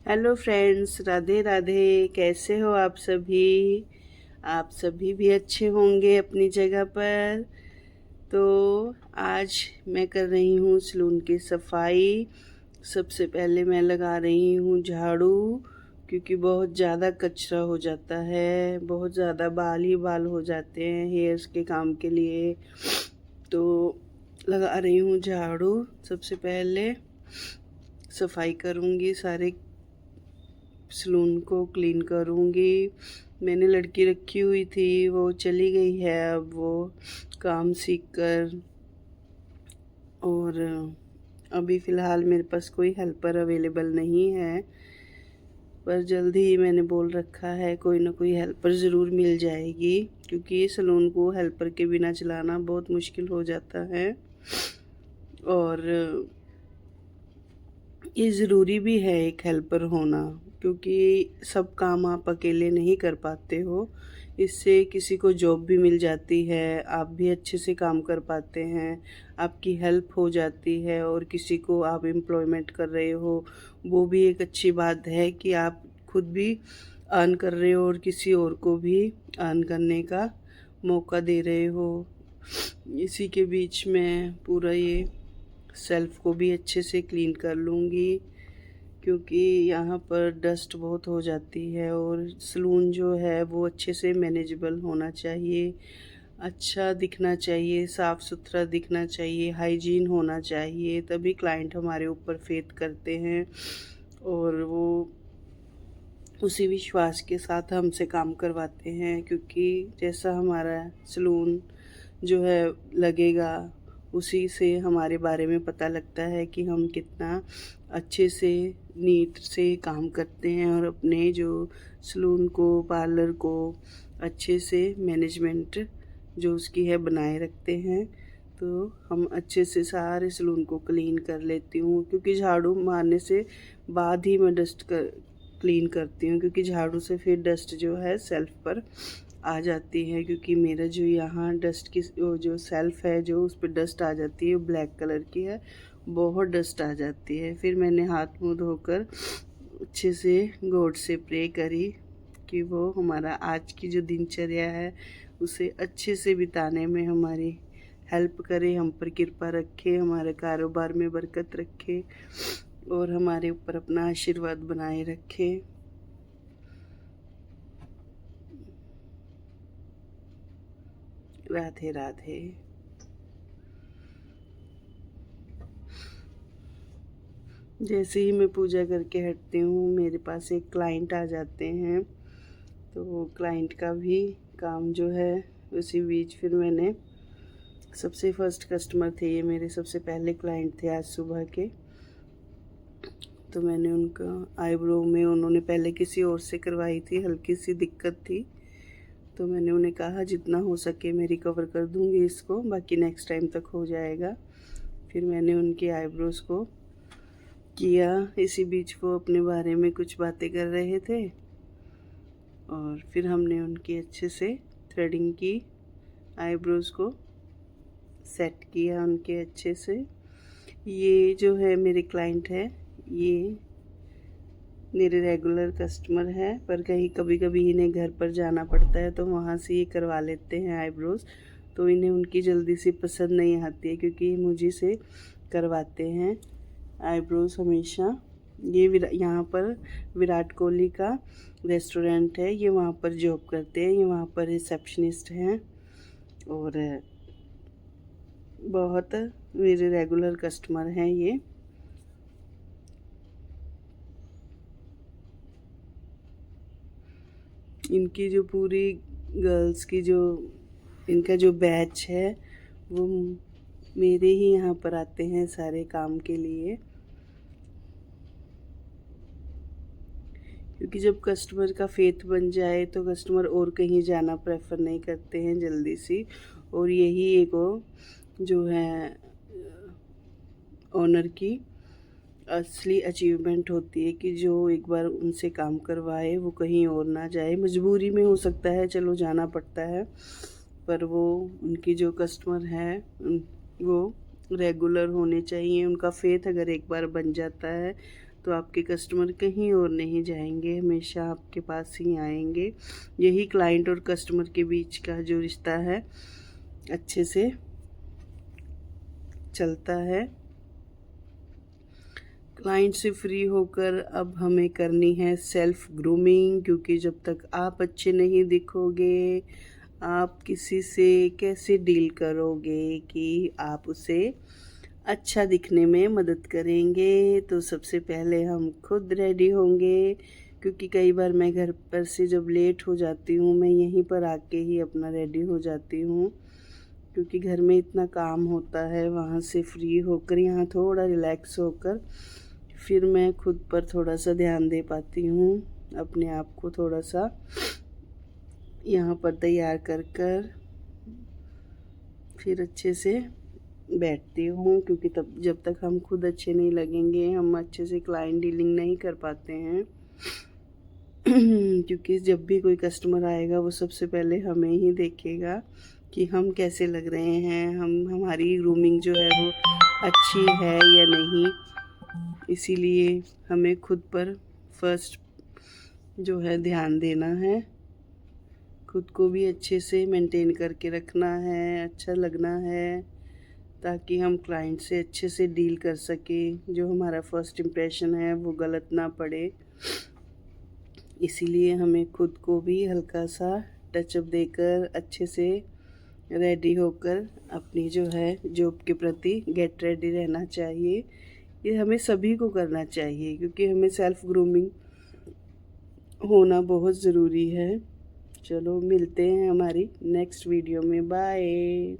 Hello friends, Radhe Radhe. कैसे हो आप सभी? आप सभी भी अच्छे होंगे अपनी जगह पर। तो आज मैं कर रही हूँ सलून की सफाई। सबसे पहले मैं लगा रही हूँ झाड़ू, क्योंकि बहुत ज़्यादा कचरा हो जाता है, बहुत ज़्यादा बाल ही बाल हो जाते हैं हेयर्स के काम के लिए। तो लगा रही हूँ झाड़ू। सबसे पहले सफाई करूँगी, सारे सलून को क्लीन करूँगी। मैंने लड़की रखी हुई थी, वो चली गई है अब वो काम सीख कर। और अभी फ़िलहाल मेरे पास कोई हेल्पर अवेलेबल नहीं है, पर जल्दी ही मैंने बोल रखा है कोई ना कोई हेल्पर ज़रूर मिल जाएगी, क्योंकि सलून को हेल्पर के बिना चलाना बहुत मुश्किल हो जाता है। और ये ज़रूरी भी है एक हेल्पर होना, क्योंकि सब काम आप अकेले नहीं कर पाते हो। इससे किसी को जॉब भी मिल जाती है, आप भी अच्छे से काम कर पाते हैं, आपकी हेल्प हो जाती है। और किसी को आप एम्प्लॉयमेंट कर रहे हो, वो भी एक अच्छी बात है कि आप खुद भी अर्न कर रहे हो और किसी और को भी अर्न करने का मौका दे रहे हो। इसी के बीच में पूरा ये सेल्फ को भी अच्छे से क्लीन कर लूँगी, क्योंकि यहाँ पर डस्ट बहुत हो जाती है। और सलून जो है वो अच्छे से मैनेजेबल होना चाहिए, अच्छा दिखना चाहिए, साफ़ सुथरा दिखना चाहिए, हाइजीन होना चाहिए, तभी क्लाइंट हमारे ऊपर फेथ करते हैं और वो उसी विश्वास के साथ हमसे काम करवाते हैं। क्योंकि जैसा हमारा सलून जो है लगेगा, उसी से हमारे बारे में पता लगता है कि हम कितना अच्छे से नीट से काम करते हैं और अपने जो सलून को, पार्लर को अच्छे से मैनेजमेंट जो उसकी है बनाए रखते हैं। तो हम अच्छे से सारे सलून को क्लीन कर लेती हूँ, क्योंकि झाड़ू मारने से बाद ही मैं डस्ट क्लीन करती हूँ, क्योंकि झाड़ू से फिर डस्ट जो है सेल्फ पर आ जाती है। क्योंकि मेरा जो यहाँ डस्ट की वो जो सेल्फ है, जो उस पर डस्ट आ जाती है, वो ब्लैक कलर की है, बहुत डस्ट आ जाती है। फिर मैंने हाथ मुँह धोकर अच्छे से गॉड से प्रे करी कि वो हमारा आज की जो दिनचर्या है उसे अच्छे से बिताने में हमारी हेल्प करे, हम पर कृपा रखे, हमारे कारोबार में बरकत रखे और हमारे ऊपर अपना आशीर्वाद बनाए रखे। राधे राधे। जैसे ही मैं पूजा करके हटती हूँ, मेरे पास एक क्लाइंट आ जाते हैं। तो क्लाइंट का भी काम जो है उसी बीच फिर मैंने सबसे फर्स्ट कस्टमर थे ये, मेरे सबसे पहले क्लाइंट थे आज सुबह के। तो मैंने उनका आईब्रो में, उन्होंने पहले किसी और से करवाई थी, हल्की सी दिक्कत थी, तो मैंने उन्हें कहा जितना हो सके मैं रिकवर कर दूँगी इसको, बाकी नेक्स्ट टाइम तक हो जाएगा। फिर मैंने उनकी आईब्रोज़ को किया। इसी बीच वो अपने बारे में कुछ बातें कर रहे थे और फिर हमने उनकी अच्छे से थ्रेडिंग की, आईब्रोज़ को सेट किया उनके अच्छे से। ये जो है मेरे क्लाइंट है, ये मेरे रेगुलर कस्टमर हैं, पर कहीं कभी कभी इन्हें घर पर जाना पड़ता है तो वहाँ से ये करवा लेते हैं आईब्रोज़। तो इन्हें उनकी जल्दी से पसंद नहीं आती है, क्योंकि मुझे से करवाते हैं आईब्रोज़ हमेशा। ये यहाँ पर विराट कोहली का रेस्टोरेंट है, ये वहाँ पर जॉब करते हैं, ये वहाँ पर रिसेप्शनिस्ट हैं और बहुत मेरे रेगुलर कस्टमर हैं ये। इनकी जो पूरी गर्ल्स की जो इनका जो बैच है वो मेरे ही यहाँ पर आते हैं सारे काम के लिए, क्योंकि जब कस्टमर का फेथ बन जाए तो कस्टमर और कहीं जाना प्रेफर नहीं करते हैं जल्दी से। और यही एक जो है ओनर की असली अचीवमेंट होती है, कि जो एक बार उनसे काम करवाए वो कहीं और ना जाए। मजबूरी में हो सकता है, चलो जाना पड़ता है, पर वो उनकी जो कस्टमर है वो रेगुलर होने चाहिए। उनका फेथ अगर एक बार बन जाता है तो आपके कस्टमर कहीं और नहीं जाएंगे, हमेशा आपके पास ही आएंगे। यही क्लाइंट और कस्टमर के बीच का जो रिश्ता है अच्छे से चलता है। क्लाइंट से फ्री होकर अब हमें करनी है सेल्फ ग्रूमिंग, क्योंकि जब तक आप अच्छे नहीं दिखोगे आप किसी से कैसे डील करोगे कि आप उसे अच्छा दिखने में मदद करेंगे। तो सबसे पहले हम खुद रेडी होंगे, क्योंकि कई बार मैं घर पर से जब लेट हो जाती हूँ मैं यहीं पर आके ही अपना रेडी हो जाती हूँ, क्योंकि घर में इतना काम होता है। वहाँ से फ्री होकर यहाँ थोड़ा रिलैक्स होकर फिर मैं खुद पर थोड़ा सा ध्यान दे पाती हूँ, अपने आप को थोड़ा सा यहाँ पर तैयार कर फिर अच्छे से बैठती हूँ, क्योंकि तब जब तक हम खुद अच्छे नहीं लगेंगे हम अच्छे से क्लाइंट डीलिंग नहीं कर पाते हैं। क्योंकि जब भी कोई कस्टमर आएगा वो सबसे पहले हमें ही देखेगा कि हम कैसे लग रहे हैं, हमारी ग्रूमिंग जो है वो अच्छी है या नहीं। इसीलिए हमें खुद पर फर्स्ट जो है ध्यान देना है, खुद को भी अच्छे से मेंटेन करके रखना है, अच्छा लगना है, ताकि हम क्लाइंट से अच्छे से डील कर सकें, जो हमारा फर्स्ट इम्प्रेशन है वो गलत ना पड़े। इसीलिए हमें खुद को भी हल्का सा टचअप देकर अच्छे से रेडी होकर अपनी जो है जॉब के प्रति गेट रेडी रहना चाहिए। ये हमें सभी को करना चाहिए, क्योंकि हमें सेल्फ ग्रूमिंग होना बहुत ज़रूरी है। चलो मिलते हैं हमारी नेक्स्ट वीडियो में, बाय।